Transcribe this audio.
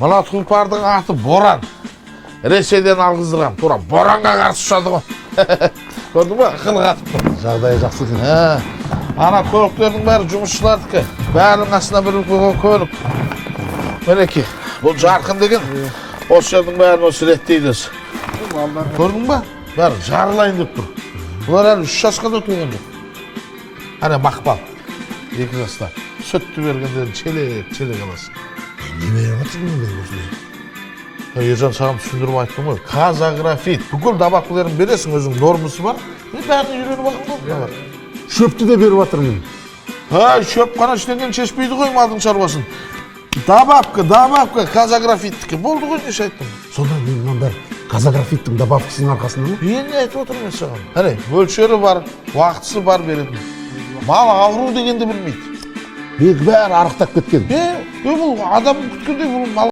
Мына тұлпардың аты Боран. Ресейден алғыздырған, тура боранға қарсы ұшады ғой. Көрдің ба? Ақылы қатып. Жағдайы жақсы екен. Ана көліктердің бәрі жұмысшылардікі. Бәрінің астына бір көлік. Мінекей, бұл жарқын деген. Осы жердің бәрін осы реттейді. Көрдің ба? Бәрі жарылайын деп тұр. Бұлар әлі 3 жасқа да туған жоқ. Ана Мақпал, 2 жаста. Сүтті бергендерін челек аласың. Не беріп жатырмын мен осындай? Ержан саған түсіндіріп айттым ғой. Казаграфит. Бүкіл табақларын бересің, өзің нормасы бар. Бәрін үйреніп алып ғой. Шөпті де беріп жатырмын. Шөп қана іштенген шешпейді ғой малдың шаруасын. Добавка, казаграфиттікі. Болды ғой, неше айттым. Сонда мен мынан бәрі казаграфиттің добавкасының арқасында ма? Енді айтып отырмын мен саған. Әне, мөлшері бар, уақытысы бар беретін. Мал ауру дегенді білмейді. Бәрі арықтап кеткен. Бұл адам күткендей бұл мал